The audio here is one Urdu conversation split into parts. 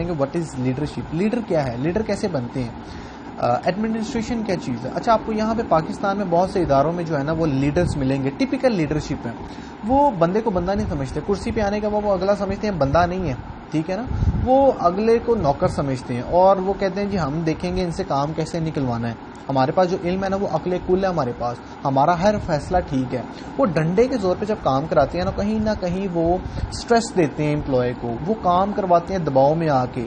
کہ وٹ از لیڈرشپ، لیڈر کیا ہے، لیڈر کیسے بنتے ہیں، ایڈمنسٹریشن کیا چیز ہے. اچھا، آپ کو یہاں پہ پاکستان میں بہت سے اداروں میں جو ہے نا وہ لیڈرز ملیں گے، ٹپیکل لیڈرشپ ہے. وہ بندے کو بندہ نہیں سمجھتے، کرسی پہ آنے کا وہ اگلا سمجھتے ہیں بندہ نہیں ہے، ٹھیک ہے نا، وہ اگلے کو نوکر سمجھتے ہیں اور وہ کہتے ہیں جی ہم دیکھیں گے ان سے کام کیسے نکلوانا ہے. ہمارے پاس جو علم ہے نا وہ عقل کل ہے ہمارے پاس، ہمارا ہر فیصلہ ٹھیک ہے. وہ ڈنڈے کے زور پہ جب کام کراتے ہیں نہ کہیں وہ سٹریس دیتے ہیں امپلائی کو، وہ کام کرواتے ہیں دباؤ میں آ کے،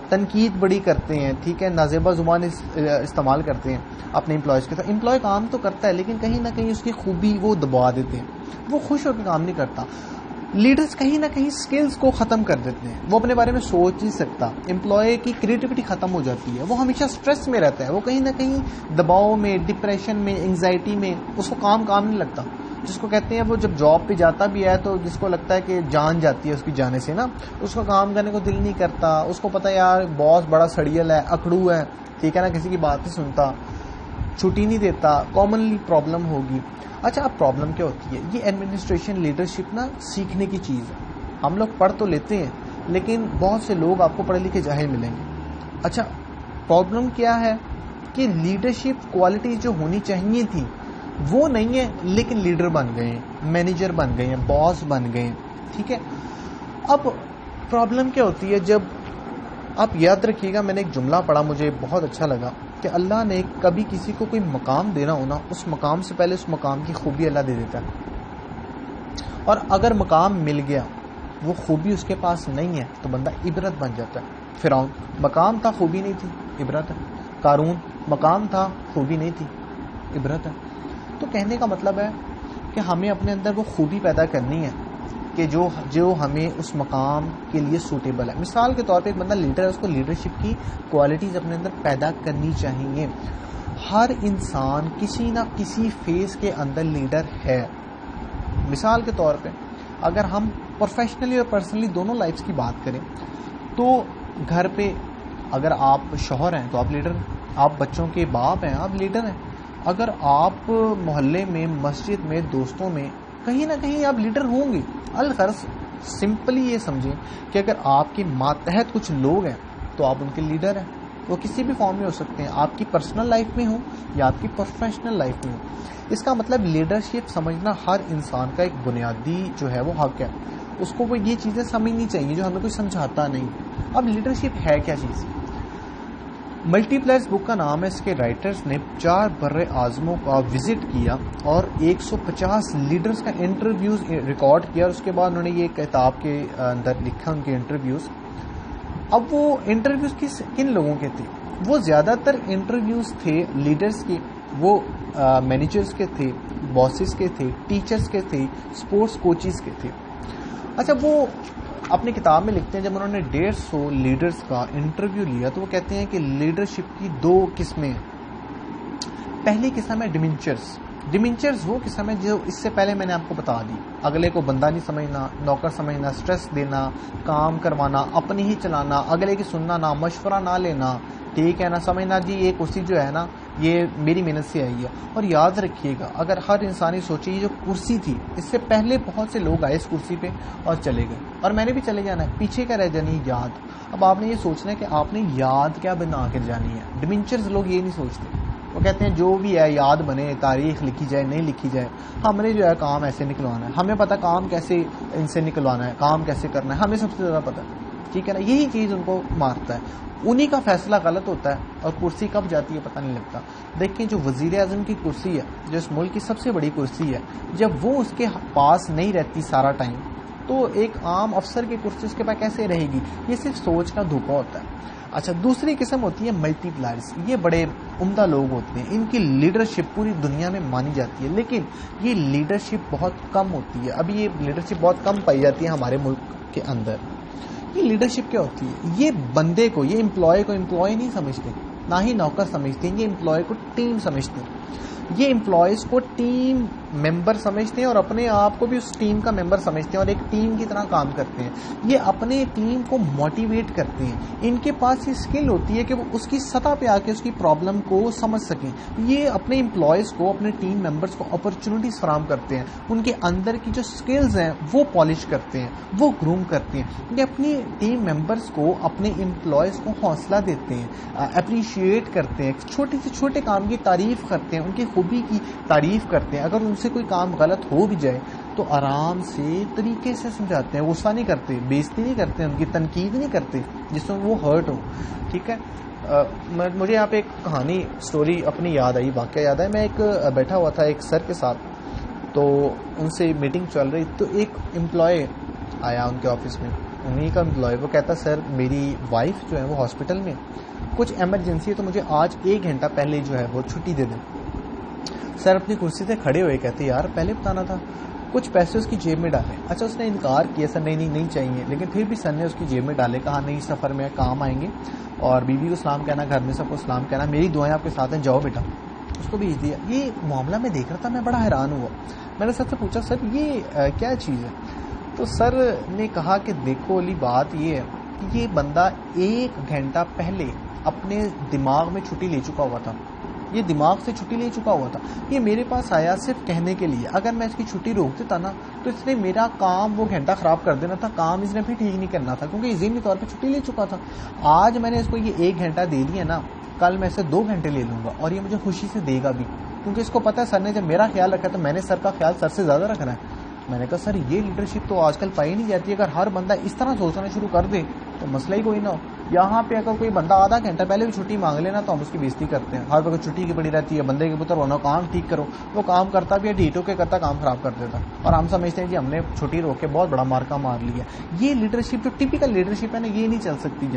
تنقید بڑی کرتے ہیں، ٹھیک ہے، نازیبا زبان استعمال کرتے ہیں اپنے امپلائیز کے ساتھ. امپلائی کام تو کرتا ہے لیکن کہیں نہ کہیں اس کی خوبی وہ دبا دیتے ہیں، وہ خوش ہو کے کام نہیں کرتا. لیڈرز کہیں نہ کہیں سکلز کو ختم کر دیتے ہیں، وہ اپنے بارے میں سوچ نہیں سکتا، امپلائی کی کریٹیوٹی ختم ہو جاتی ہے، وہ ہمیشہ سٹریس میں رہتا ہے، وہ کہیں نہ کہیں دباؤ میں، ڈپریشن میں، انگزائٹی میں، اس کو کام نہیں لگتا. جس کو کہتے ہیں وہ جب جاب پہ جاتا بھی ہے تو جس کو لگتا ہے کہ جان جاتی ہے اس کی جانے سے نا، اس کو کام کرنے کو دل نہیں کرتا، اس کو پتہ یار باس بڑا سڑیل ہے، اکڑو ہے، ٹھیک ہے نا، کسی کی بات نہیں سنتا، چھٹی نہیں دیتا، کامنلی پرابلم ہوگی. اچھا، اب پرابلم کیا ہوتی ہے؟ یہ ایڈمنسٹریشن لیڈرشپ نا سیکھنے کی چیز ہے. ہم لوگ پڑھ تو لیتے ہیں لیکن بہت سے لوگ آپ کو پڑھے لکھے جاہل ملیں گے. اچھا، پرابلم کیا ہے کہ لیڈرشپ کوالٹی جو ہونی چاہیے تھی وہ نہیں ہے، لیکن لیڈر بن گئے ہیں، مینیجر بن گئے ہیں، باس بن گئے ہیں، ٹھیک ہے. اب پرابلم کیا ہوتی ہے؟ جب آپ یاد رکھیے گا، میں نے ایک جملہ پڑھا مجھے بہت اچھا لگا کہ اللہ نے کبھی کسی کو کوئی مقام دینا ہو نا، اس مقام سے پہلے اس مقام کی خوبی اللہ دے دیتا ہے. اور اگر مقام مل گیا وہ خوبی اس کے پاس نہیں ہے تو بندہ عبرت بن جاتا ہے. فرعون مقام تھا، خوبی نہیں تھی، عبرت ہے. قارون مقام تھا، خوبی نہیں تھی، عبرت ہے. تو کہنے کا مطلب ہے کہ ہمیں اپنے اندر وہ خوبی پیدا کرنی ہے کہ جو ہمیں اس مقام کے لیے سوٹیبل ہے. مثال کے طور پہ ایک بندہ لیڈر ہے، اس کو لیڈرشپ کی کوالٹیز اپنے اندر پیدا کرنی چاہیے. ہر انسان کسی نہ کسی فیز کے اندر لیڈر ہے. مثال کے طور پہ اگر ہم پروفیشنلی اور پرسنلی دونوں لائفز کی بات کریں تو گھر پہ اگر آپ شوہر ہیں تو آپ لیڈر ہیں، آپ بچوں کے باپ ہیں، آپ لیڈر ہیں. اگر آپ محلے میں، مسجد میں، دوستوں میں کہیں نہ کہیں آپ لیڈر ہوں گے. الغرض سمپلی یہ سمجھیں کہ اگر آپ کے ماتحت کچھ لوگ ہیں تو آپ ان کے لیڈر ہیں. وہ کسی بھی فارم میں ہو سکتے ہیں، آپ کی پرسنل لائف میں ہوں یا آپ کی پروفیشنل لائف میں ہوں. اس کا مطلب لیڈرشپ سمجھنا ہر انسان کا ایک بنیادی جو ہے وہ حق ہے. اس کو وہ یہ چیزیں سمجھنی چاہیے جو ہمیں کوئی سمجھاتا نہیں. اب لیڈرشپ ہے کیا چیز؟ ملٹی پلائرز بک کا نام ہے. اس کے رائٹرز نے 4 بر اعظموں کا وزٹ کیا اور 150 لیڈرز کا انٹرویوز ریکارڈ کیا، اور اس کے بعد انہوں نے یہ کتاب کے اندر لکھا ان کے انٹرویوز. اب وہ انٹرویوز کن لوگوں کے تھے؟ وہ زیادہ تر انٹرویوز تھے لیڈرز کے، وہ مینیجرز کے تھے، باسز کے تھے، ٹیچرز کے تھے، سپورٹس کوچز کے تھے. اچھا، وہ اپنی کتاب میں لکھتے ہیں جب انہوں نے 150 لیڈرز کا انٹرویو لیا تو وہ کہتے ہیں کہ لیڈرشپ کی 2 قسمیں ہیں. پہلی قسم ہے ڈیمنچرز وہ قسم ہے جو اس سے پہلے میں نے آپ کو بتا دی. اگلے کو بندہ نہیں سمجھنا، نوکر سمجھنا، سٹریس دینا، کام کروانا، اپنی ہی چلانا، اگلے کی سننا نہ، مشورہ نہ لینا، ٹھیک ہے نا، سمجھنا جی یہ کرسی جو ہے نا یہ میری محنت سے آئی ہے. اور یاد رکھیے گا اگر ہر انسانی سوچے یہ جو کرسی تھی اس سے پہلے بہت سے لوگ آئے اس کرسی پہ اور چلے گئے، اور میں نے بھی چلے جانا ہے، پیچھے کیا رہ جانی یاد. اب آپ نے یہ سوچنا ہے کہ آپ نے یاد کیا بنا کر جانی ہے. ڈیمنچرز لوگ یہ نہیں سوچتے، وہ کہتے ہیں جو بھی ہے یاد بنے، تاریخ لکھی جائے نہیں لکھی جائے، ہم نے جو ہے کام ایسے نکلوانا ہے، ہمیں پتہ کام کیسے ان سے نکلوانا ہے، کام کیسے کرنا ہے، ہمیں سب سے زیادہ پتہ ہے، ٹھیک ہے نا. یہی چیز ان کو مارتا ہے، انہی کا فیصلہ غلط ہوتا ہے اور کرسی کب جاتی ہے پتہ نہیں لگتا. دیکھیں جو وزیر اعظم کی کرسی ہے، جو اس ملک کی سب سے بڑی کرسی ہے، جب وہ اس کے پاس نہیں رہتی سارا ٹائم تو ایک عام افسر کی کرسی اس کے پاس کیسے رہے گی؟ یہ صرف سوچ کا دھوکہ ہوتا ہے. اچھا، دوسری قسم ہوتی ہے ملٹی پلائرز. یہ بڑے عمدہ لوگ ہوتے ہیں، ان کی لیڈرشپ پوری دنیا میں مانی جاتی ہے لیکن یہ لیڈرشپ بہت کم ہوتی ہے. ابھی یہ لیڈرشپ بہت کم پائی جاتی ہے ہمارے ملک کے اندر. یہ لیڈرشپ کیا ہوتی ہے؟ یہ بندے کو، یہ امپلائی کو امپلائی نہیں سمجھتے، نہ ہی نوکر سمجھتے ہیں، یہ امپلائی کو ٹیم سمجھتے ہیں. یہ امپلائیز کو ٹیم ممبر سمجھتے ہیں اور اپنے آپ کو بھی اس ٹیم کا ممبر سمجھتے ہیں اور ایک ٹیم کی طرح کام کرتے ہیں. یہ اپنے ٹیم کو موٹیویٹ کرتے ہیں. ان کے پاس یہ اسکل ہوتی ہے کہ وہ اس کی سطح پہ آ کے اس کی پرابلم کو سمجھ سکیں. یہ اپنے امپلائیز کو, اپنے ٹیم ممبرس کو اپرچونیٹیز فراہم کرتے ہیں. ان کے اندر کی جو اسکلز ہیں وہ پالش کرتے ہیں, وہ گروم کرتے ہیں. یہ اپنی ٹیم ممبرس کو, اپنے امپلائیز کو حوصلہ دیتے ہیں, اپریشیٹ کرتے ہیں, چھوٹے سے چھوٹے کام کی تعریف کرتے ہیں, ان کی خوبی کی تعریف کرتے ہیں. اگر ان سے کوئی کام غلط ہو بھی جائے تو آرام سے طریقے سے سمجھاتے ہیں. غصہ نہیں کرتے, بےزتی نہیں کرتے, ان کی تنقید نہیں کرتے جس سے وہ ہرٹ ہو. ٹھیک ہے. مجھے یہاں پہ ایک کہانی, اسٹوری اپنی یاد آئی, واقعہ یاد ہے. میں ایک بیٹھا ہوا تھا ایک سر کے ساتھ, تو ان سے میٹنگ چل رہی, تو ایک امپلائی آیا ان کے آفس میں, انہیں کا امپلائی. وہ کہتا سر میری وائف جو ہے وہ ہاسپٹل میں, کچھ ایمرجنسی ہے, تو مجھے آج 1 گھنٹہ پہلے جو ہے وہ چھٹی دے دیں. سر اپنی کرسی سے کھڑے ہوئے کہتے یار پہلے بتانا تھا, کچھ پیسے اس کی جیب میں ڈالے. اچھا اس نے انکار کیا, سر نہیں چاہیے, لیکن پھر بھی سر نے اس کی جیب میں ڈالے, کہا نہیں سفر میں کام آئیں گے, اور بیوی کو سلام کہنا, گھر میں سب کو سلام کہنا, میری دعائیں آپ کے ساتھ ہیں, جاؤ بیٹا. اس کو بھیج دیا. یہ معاملہ میں دیکھ رہا تھا, میں بڑا حیران ہوا. میں نے سر سے پوچھا سر یہ کیا چیز ہے؟ تو سر نے کہا کہ دیکھو علی بات یہ ہے کہ یہ بندہ 1 گھنٹہ پہلے اپنے دماغ میں چھٹی لے چکا ہوا تھا, یہ دماغ سے چھٹی لے چکا ہوا تھا. یہ میرے پاس آیا صرف کہنے کے لیے. اگر میں اس کی چھٹی روک دیتا نا تو اس نے میرا کام وہ گھنٹہ خراب کر دینا تھا, کام اس نے پھر ٹھیک نہیں کرنا تھا, کیونکہ یہ ذہنی طور پہ چھٹی لے چکا تھا. آج میں نے اس کو یہ 1 گھنٹہ دے دیا نا, کل میں اسے 2 گھنٹے لے لوں گا, اور یہ مجھے خوشی سے دے گا بھی, کیونکہ اس کو پتا ہے سر نے جب میرا خیال رکھا تو میں نے سر کا خیال سر سے زیادہ رکھنا ہے. میں نے کہا سر یہ لیڈرشپ تو آج کل پائی نہیں جاتی. اگر ہر بندہ اس طرح سوچنا شروع کر دے تو مسئلہ ہی کوئی نہ ہو. یہاں پہ اگر کوئی بندہ آدھا گھنٹہ پہلے بھی چھٹی مانگ لینا تو ہم اس کی بےزتی کرتے ہیں. ہر وقت چھٹی کی پڑی رہتی ہے, بندے کے پتر ہونا, کام ٹھیک کرو. وہ کام کرتا بھی ہے, ڈھیٹ ہو کے کرتا, کام خراب کر دیتا, اور ہم سمجھتے ہیں کہ ہم نے چھٹی روک کے بہت بڑا مارکا مار لیا. یہ لیڈرشپ جو ٹپیکل لیڈرشپ ہے نا, یہ نہیں چل سکتی.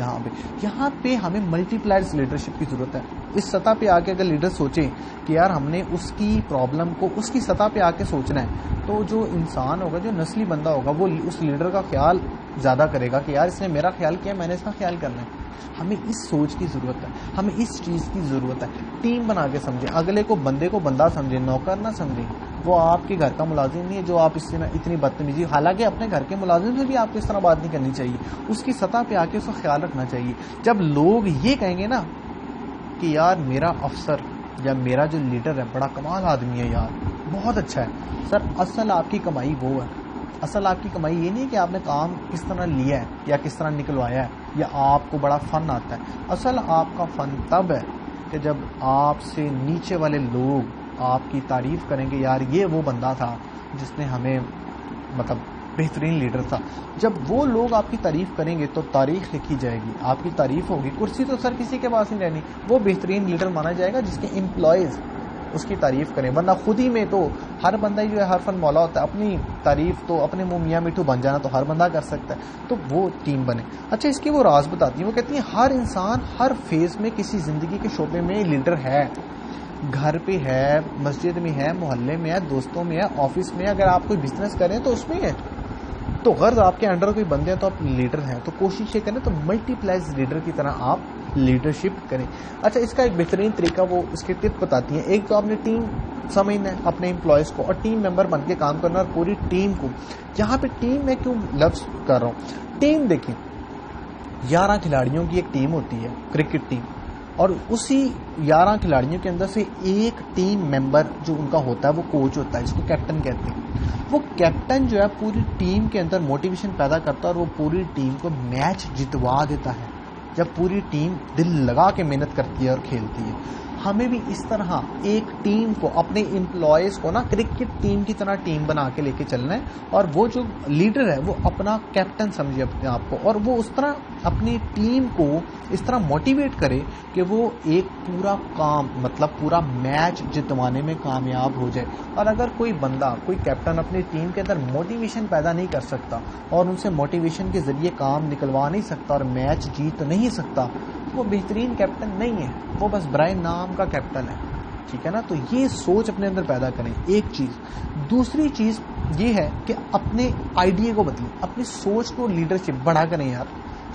یہاں پہ ہمیں ملٹی پلائرز لیڈرشپ کی ضرورت ہے. اس سطح پہ آ کے اگر لیڈر سوچے کہ یار ہم نے اس کی پرابلم کو اس کی سطح پہ آ کے سوچنا ہے, تو جو انسان ہوگا, جو نسلی بندہ ہوگا, وہ اس لیڈر کا خیال زیادہ کرے گا کہ یار اس نے میرا خیال کیا, میں نے اس کا خیال کرنا ہے. ہمیں اس سوچ کی ضرورت ہے, ہمیں اس چیز کی ضرورت ہے. ٹیم بنا کے سمجھیں, اگلے کو بندے کو بندہ سمجھیں, نوکر نہ سمجھیں. وہ آپ کے گھر کا ملازم نہیں ہے جو آپ اس سے اتنی بدتمیزی, حالانکہ اپنے گھر کے ملازم سے بھی آپ کو اس طرح بات نہیں کرنی چاہیے. اس کی سطح پہ آ کے اس کا خیال رکھنا چاہیے. جب لوگ یہ کہیں گے نا کہ یار میرا افسر یا میرا جو لیڈر ہے بڑا کمال آدمی ہے یار, بہت اچھا ہے, سر اصل آپ کی کمائی وہ ہے. اصل آپ کی کمائی یہ نہیں ہے کہ آپ نے کام کس طرح لیا ہے یا کس طرح نکلوایا ہے یا آپ کو بڑا فن آتا ہے. اصل آپ کا فن تب ہے کہ جب آپ سے نیچے والے لوگ آپ کی تعریف کریں گے, یار یہ وہ بندہ تھا جس نے ہمیں مطلب بہترین لیڈر تھا. جب وہ لوگ آپ کی تعریف کریں گے تو تاریخ لکھی جائے گی, آپ کی تعریف ہوگی. کرسی تو سر کسی کے پاس نہیں رہنی, وہ بہترین لیڈر مانا جائے گا جس کے امپلائیز اس کی تعریف کریں. ورنہ خود ہی میں تو ہر بندہ ہی جو ہے ہر فن مولا ہوتا ہے. اپنی تعریف تو اپنے منہ میاں میٹھو بن جانا تو ہر بندہ کر سکتا ہے, تو وہ ٹیم بنے. اچھا اس کی وہ راز بتاتی ہیں, وہ کہتی ہیں ہر انسان ہر فیز میں کسی زندگی کے شعبے میں لیڈر ہے. گھر پہ ہے, مسجد میں ہے, محلے میں ہے, دوستوں میں ہے, آفس میں ہے. اگر آپ کوئی بزنس کریں تو اس میں ہے, تو غرض آپ کے انڈر کوئی بندے ہیں تو آپ لیڈر ہیں. تو کوشش یہ کریں تو ملٹی پلائز لیڈر کی طرح آپ لیڈرشپ کریں. اچھا اس کا ایک بہترین طریقہ وہ اس کے ٹپ بتاتی ہیں. ایک تو آپ نے ٹیم سمجھنا ہے اپنے امپلائیز کو, اور ٹیم ممبر بن کے کام کرنا, اور پوری ٹیم کو. یہاں پہ ٹیم میں کیوں لفظ کر رہا ہوں, ٹیم دیکھیں 11 کھلاڑیوں کی ایک ٹیم ہوتی ہے, کرکٹ ٹیم, اور اسی 11 کھلاڑیوں کے اندر سے ایک ٹیم ممبر جو ان کا ہوتا ہے وہ کوچ ہوتا ہے, جس کو کیپٹن کہتے ہیں. وہ کیپٹن جو ہے پوری ٹیم کے اندر موٹیویشن پیدا کرتا ہے, اور وہ پوری ٹیم کو میچ جتوا دیتا ہے جب پوری ٹیم دل لگا کے محنت کرتی ہے اور کھیلتی ہے. ہمیں بھی اس طرح ایک ٹیم کو, اپنے امپلائیز کو نا کرکٹ ٹیم کی طرح ٹیم بنا کے لے کے چلنا ہے, اور وہ جو لیڈر ہے وہ اپنا کیپٹن سمجھے اپنے آپ کو, اور وہ اس طرح اپنی ٹیم کو اس طرح موٹیویٹ کرے کہ وہ ایک پورا کام مطلب پورا میچ جتوانے میں کامیاب ہو جائے. اور اگر کوئی بندہ, کوئی کیپٹن اپنی ٹیم کے اندر موٹیویشن پیدا نہیں کر سکتا اور ان سے موٹیویشن کے ذریعے کام نکلوا نہیں سکتا اور میچ جیت نہیں سکتا, وہ بہترین کیپٹن نہیں ہے, وہ بس برائے نام کا کیپٹن ہے. ٹھیک ہے نا. تو یہ سوچ اپنے اندر پیدا کریں, ایک چیز. دوسری چیز یہ ہے کہ اپنے آئیڈیا کو بدلیں, اپنی سوچ کو لیڈرشپ بڑا کریں. یار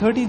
30